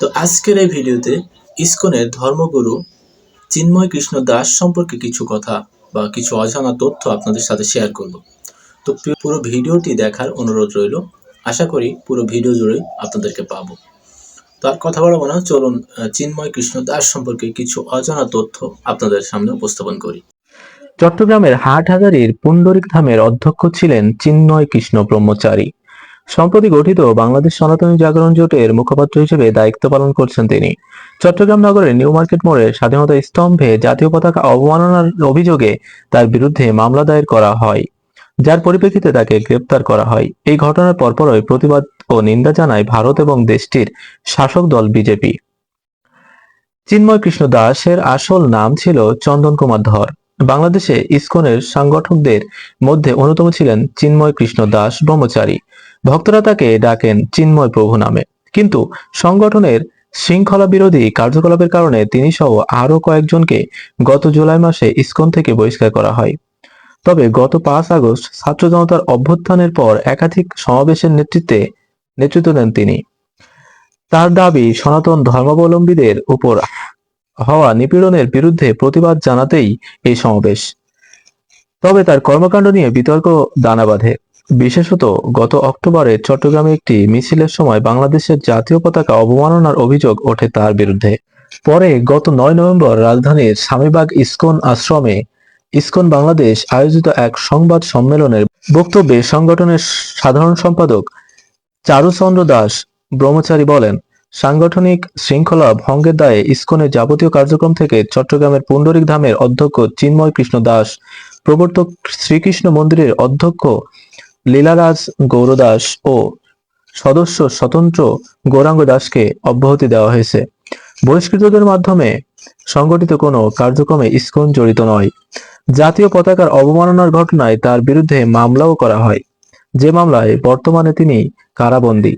তো আজকের এই ভিডিওতে ইসকনের ধর্মগুরু চিন্ময় কৃষ্ণ দাস সম্পর্কে কিছু কথা বা কিছু অজানা তথ্য আপনাদের সাথে শেয়ার করব। তো পুরো ভিডিওটি দেখার অনুরোধ রইল। আশা করি পুরো ভিডিও জুড়ে আপনাদেরকে পাবো। তো আর কথা বাড়াবো না, চলুন চিন্ময় কৃষ্ণ দাস সম্পর্কে কিছু অজানা তথ্য আপনাদের সামনে উপস্থাপন করি। চট্টগ্রামের হাটহাজারীর পুণ্ডরিক ধামের অধ্যক্ষ ছিলেন চিন্ময় কৃষ্ণ ব্রহ্মচারী। সম্প্রতি গঠিত বাংলাদেশ সনাতনী জাগরণ জোটের মুখপাত্র হিসেবে দায়িত্ব পালন করছেন তিনি। চট্টগ্রাম নগরের নিউ মার্কেট মোড়ে স্বাধীনতা স্তম্ভে জাতীয় পতাকা অবমাননার অভিযোগে তার বিরুদ্ধে মামলা দায়ের করা হয়, যার পরিপ্রেক্ষিতে তাকে গ্রেপ্তার করা হয়। এই ঘটনার পরপরই প্রতিবাদ ও নিন্দা জানায় ভারত এবং দেশটির শাসক দল বিজেপি। চিন্ময় কৃষ্ণ দাসের আসল নাম ছিল চন্দন কুমার ধর। বাংলাদেশে ইসকনের সংগঠকদের মধ্যে অন্যতম ছিলেন চিন্ময় কৃষ্ণ দাস ব্রহ্মচারী। ভক্তরা তাকে ডাকেন চিন্ময় প্রভু নামে। কিন্তু সংগঠনের শৃঙ্খলা বিরোধী কার্যকলাপের কারণে তিনি সহ আরো কয়েকজনকে গত জুলাই মাসে ইসকন থেকে বহিষ্কার করা হয়। তবে গত 5 আগস্ট ছাত্র জনতার অভ্যুত্থানের পর একাধিক সমাবেশের নেতৃত্ব দেন তিনি। তার দাবি, সনাতন ধর্মাবলম্বীদের উপর হওয়া নিপীড়নের বিরুদ্ধে প্রতিবাদ জানাতেই এই সমাবেশ। তবে তার কর্মকাণ্ড নিয়ে বিতর্ক দানা বাঁধে। বিশেষত গত অক্টোবরে চট্টগ্রামে একটি মিছিলের সময় বাংলাদেশের জাতীয় পতাকা অবমাননার অভিযোগ ওঠে তার বিরুদ্ধে। পরে গত 9 নভেম্বর রাজধানীর স্বামীবাগ ইসকন আশ্রমে ইসকন বাংলাদেশ আয়োজিত এক সংবাদ সম্মেলনের বক্তব্যে সংগঠনের সাধারণ সম্পাদক চারুচন্দ্র দাস ব্রহ্মচারী বলেন, সাংগঠনিক শৃঙ্খলা ভঙ্গের দায়ে ইসকনের যাবতীয় কার্যক্রম থেকে চট্টগ্রামের পুণ্ডরিক ধামের অধ্যক্ষ চিন্ময় কৃষ্ণ দাস, প্রবর্তক শ্রীকৃষ্ণ মন্দিরের অধ্যক্ষ লীলারাজ গৌরদাস ও সদস্য স্বতন্ত্র গৌরাঙ্গ দাসকে অব্যাহতি দেওয়া হয়েছে। বহিষ্কৃতদের মাধ্যমে সংগঠিত কোনো কার্যক্রমে ইসকন জড়িত নয়। জাতীয় পতাকার অবমাননার ঘটনায় তার বিরুদ্ধে মামলাও করা হয়, যে মামলায় বর্তমানে তিনি কারাবন্দী।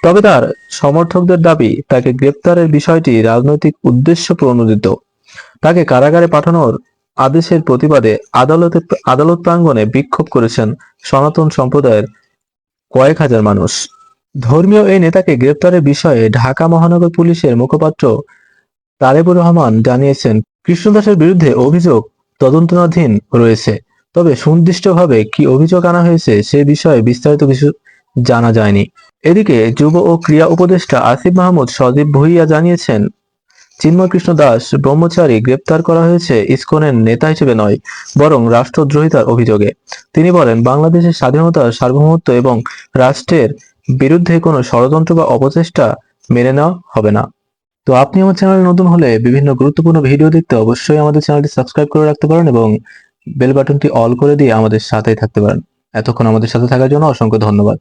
তবে তার সমর্থকদের দাবি, তাকে গ্রেপ্তারের বিষয়টি রাজনৈতিক উদ্দেশ্য প্রণোদিত। তাকে কারাগারে পাঠানোর আদেশের প্রতিবাদে আদালত প্রাঙ্গণে বিক্ষোভ করেছেন সনাতন সম্প্রদায়ের কয়েক হাজার মানুষ। ধর্মীয় এই নেতাকে গ্রেপ্তারের বিষয়ে ঢাকা মহানগর পুলিশের মুখপাত্র তালেবুর রহমান জানিয়েছেন, কৃষ্ণদাসের বিরুদ্ধে অভিযোগ তদন্তাধীন রয়েছে। তবে সুনির্দিষ্টভাবে কি অভিযোগ আনা হয়েছে সে বিষয়ে বিস্তারিত কিছু জানা যায়নি। এদিকে যুব ও ক্রীড়া উপদেষ্টা আসিফ মাহমুদ সজীব ভুঁইয়া জানিয়েছেন, চিন্ময় কৃষ্ণ দাস ব্রহ্মচারী গ্রেপ্তার করা হয়েছে ইসকনের নেতা হিসেবে নয়, বরং রাষ্ট্রদ্রোহিতার অভিযোগে। তিনি বলেন, বাংলাদেশের স্বাধীনতার সার্বভৌমত্ব এবং রাষ্ট্রের বিরুদ্ধে কোনো ষড়যন্ত্র বা অপচেষ্টা মেনে নেওয়া হবে না। তো আপনি আমার চ্যানেলে নতুন হলে বিভিন্ন গুরুত্বপূর্ণ ভিডিও দেখতে অবশ্যই আমাদের চ্যানেলটি সাবস্ক্রাইব করে রাখতে পারেন এবং বেল বাটনটি অল করে দিয়ে আমাদের সাথেই থাকতে পারেন। এতক্ষণ আমাদের সাথে থাকার জন্য অসংখ্য ধন্যবাদ।